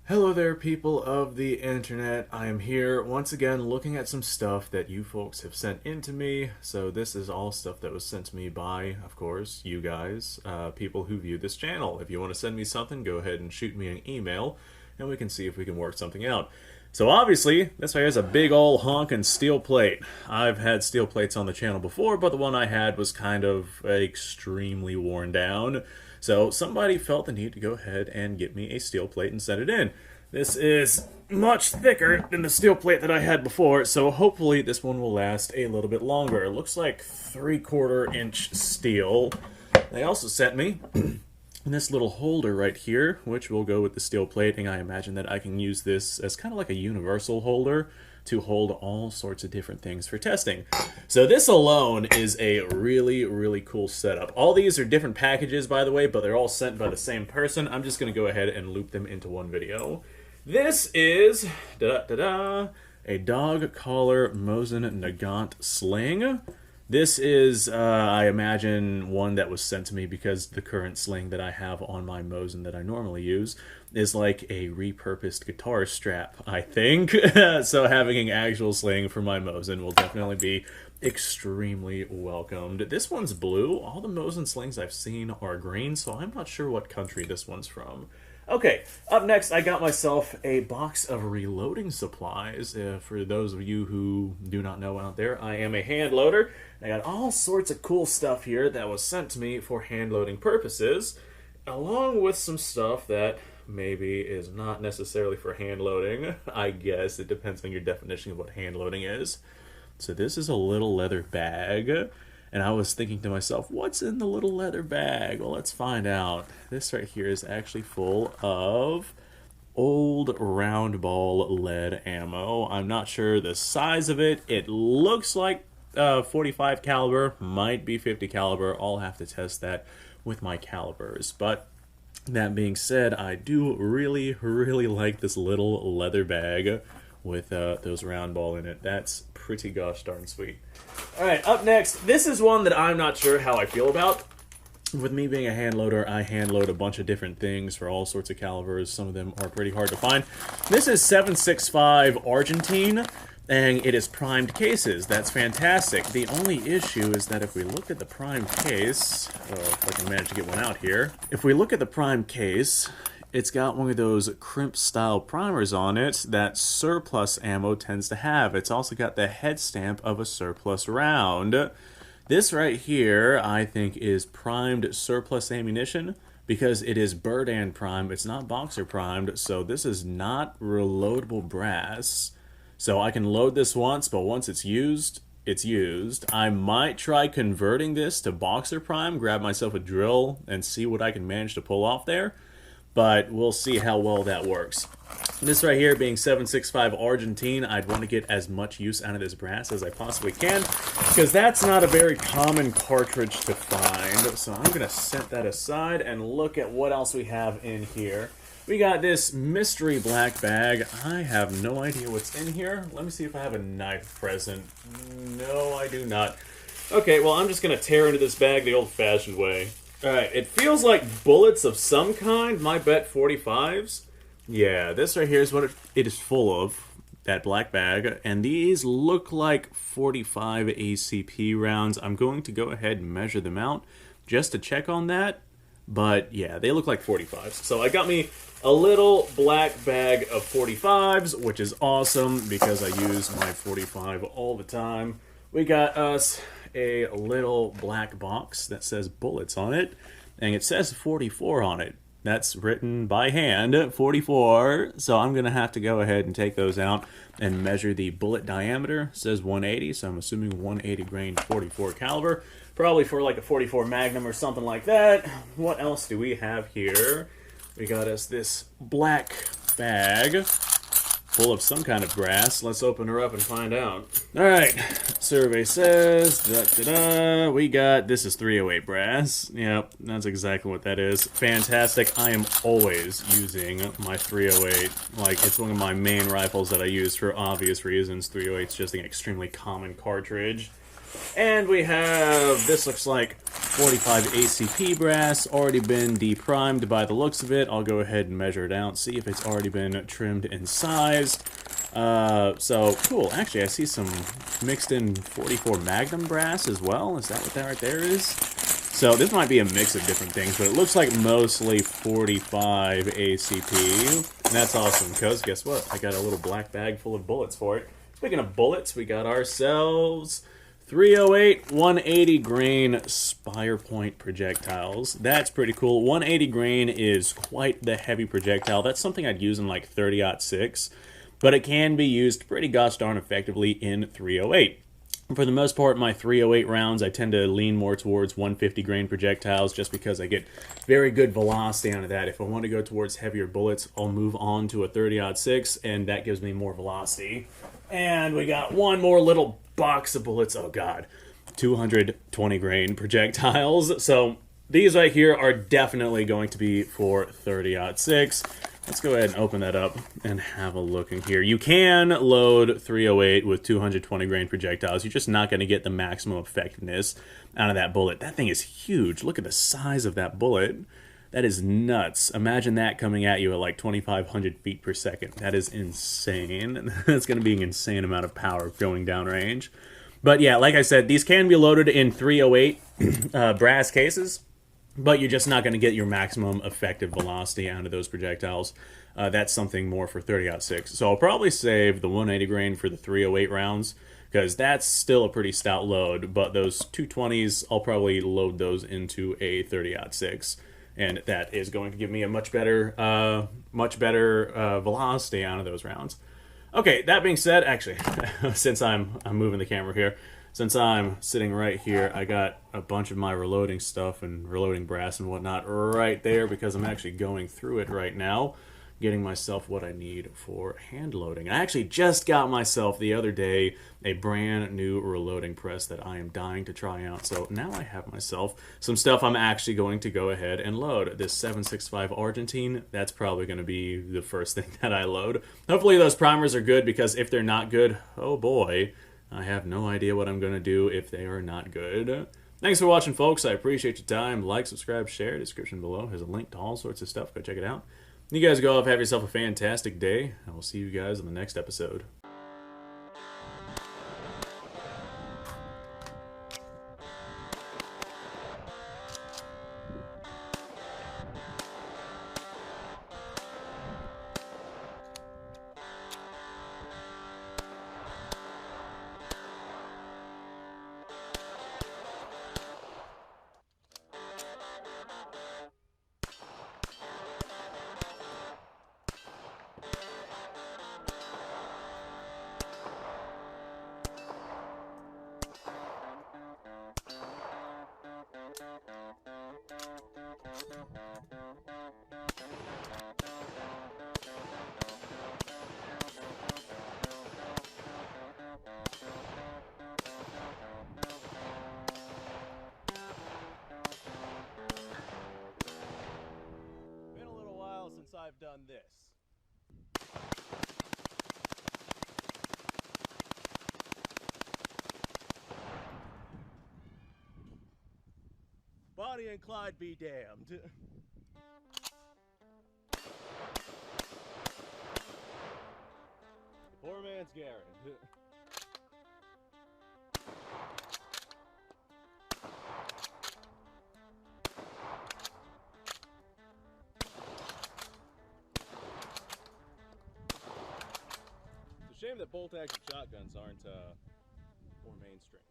Hello there, people of the internet. I am here once again looking at some stuff that you folks have sent in to me. So this is all stuff that was sent to me by, of course, you guys, people who view this channel. If you want to send me something, go ahead and shoot me an email, and we can see if we can work something out. So obviously, this right here is a big ol' honkin' steel plate. I've had steel plates on the channel before, but the one I had was kind of extremely worn down. So somebody felt the need to go ahead and get me a steel plate and send it in. This is much thicker than the steel plate that I had before, so hopefully this one will last a little bit longer. It looks like 3/4 inch steel. They also sent me this little holder right here, which will go with the steel plating. I imagine that I can use this as kind of like a universal holder to hold all sorts of different things for testing. So this alone is a really, really cool setup. All these are different packages, by the way, but they're all sent by the same person. I'm just going to go ahead and loop them into one video. This is a dog collar Mosin Nagant sling. This is, I imagine, one that was sent to me because the current sling that I have on my Mosin that I normally use is like a repurposed guitar strap, I think. So having an actual sling for my Mosin will definitely be extremely welcomed. This one's blue. All the Mosin slings I've seen are green, so I'm not sure what country this one's from. Okay, up next, I got myself a box of reloading supplies. For those of you who do not know out there, I am a hand loader. I got all sorts of cool stuff here that was sent to me for hand loading purposes, along with some stuff that maybe is not necessarily for hand loading. I guess it depends on your definition of what hand loading is. So this is a little leather bag. And I was thinking to myself, what's in the little leather bag? Well, let's find out. This right here is actually full of old round ball lead ammo. I'm not sure the size of it. It looks like 45 caliber, might be 50 caliber. I'll have to test that with my calibers. But that being said, I do really, really like this little leather bag with those round ball in it. That's pretty gosh darn sweet. Alright, up next, this is one that I'm not sure how I feel about. With me being a hand loader, I hand load a bunch of different things for all sorts of calibers. Some of them are pretty hard to find. This is 765 Argentine, and it is primed cases. That's fantastic. The only issue is that if we look at the primed case, if I can manage to get one out here. If we look at the primed case, it's got one of those crimp-style primers on it that surplus ammo tends to have. It's also got the head stamp of a surplus round. This right here, I think, is primed surplus ammunition because it is Birdan prime. It's not boxer primed, so this is not reloadable brass. So I can load this once, but once it's used, it's used. I might try converting this to boxer prime, grab myself a drill, and see what I can manage to pull off there. But we'll see how well that works. This right here being 765 Argentine, I'd want to get as much use out of this brass as I possibly can, because that's not a very common cartridge to find. So I'm going to set that aside and look at what else we have in here. We got this mystery black bag. I have no idea what's in here. Let me see if I have a knife present. No, I do not. Okay, well, I'm just going to tear into this bag the old-fashioned way. Alright, it feels like bullets of some kind. My bet 45s. Yeah, this right here is what it is full of, that black bag. And these look like 45 ACP rounds. I'm going to go ahead and measure them out just to check on that. But yeah, they look like 45s. So I got me a little black bag of 45s, which is awesome because I use my 45 all the time. We got us a little black box that says bullets on it, and it says 44 on it. That's written by hand, 44, so I'm going to have to go ahead and take those out and measure the bullet diameter. It says 180, so I'm assuming 180 grain 44 caliber, probably for like a 44 Magnum or something like that. What else do we have here? We got us this black bag full of some kind of brass. Let's open her up and find out. Alright, survey says, we got, this is 308 brass. Yep, that's exactly what that is. Fantastic. I am always using my 308. Like, it's one of my main rifles that I use for obvious reasons. 308 is just an extremely common cartridge. And we have, this looks like 45 ACP brass, already been deprimed by the looks of it. I'll go ahead and measure it out, see if it's already been trimmed and sized. So, cool. Actually, I see some mixed in 44 Magnum brass as well. Is that what that right there is? So, this might be a mix of different things, but it looks like mostly 45 ACP. And that's awesome, because guess what? I got a little black bag full of bullets for it. Speaking of bullets, we got ourselves 308 180 grain Spire Point projectiles. That's pretty cool. 180 grain is quite the heavy projectile. That's something I'd use in like 30-06, but it can be used pretty gosh darn effectively in 308. For the most part, my 308 rounds, I tend to lean more towards 150 grain projectiles just because I get very good velocity out of that. If I want to go towards heavier bullets, I'll move on to a 30-06, and that gives me more velocity. And we got one more little box of bullets. Oh god, 220 grain projectiles. So these right here are definitely going to be for 30-06. Let's go ahead and open that up and have a look in here. You can load 308 with 220 grain projectiles. You're just not going to get the maximum effectiveness out of that bullet. That thing is huge. Look at the size of that bullet. That is nuts. Imagine that coming at you at like 2,500 feet per second. That is insane. That's going to be an insane amount of power going downrange. But yeah, like I said, these can be loaded in 308 brass cases, but you're just not going to get your maximum effective velocity out of those projectiles. That's something more for 30-06. So I'll probably save the 180 grain for the 308 rounds, because that's still a pretty stout load, but those 220s, I'll probably load those into a 30-06. And that is going to give me a much better velocity out of those rounds. Okay, that being said, actually, since I'm moving the camera here, since I'm sitting right here, I got a bunch of my reloading stuff and reloading brass and whatnot right there because I'm actually going through it right now, getting myself what I need for hand loading. I actually just got myself the other day a brand new reloading press that I am dying to try out. So now I have myself some stuff I'm actually going to go ahead and load. This 765 Argentine, that's probably going to be the first thing that I load. Hopefully those primers are good, because if they're not good, oh boy, I have no idea what I'm going to do if they are not good. Thanks for watching, folks. I appreciate your time. Like, subscribe, share. Description below has a link to all sorts of stuff. Go check it out. You guys go off, have yourself a fantastic day. I will see you guys in the next episode. Since I've done this. Bonnie and Clyde be damned. Poor man's Garen. Shame that bolt-action shotguns aren't more mainstream.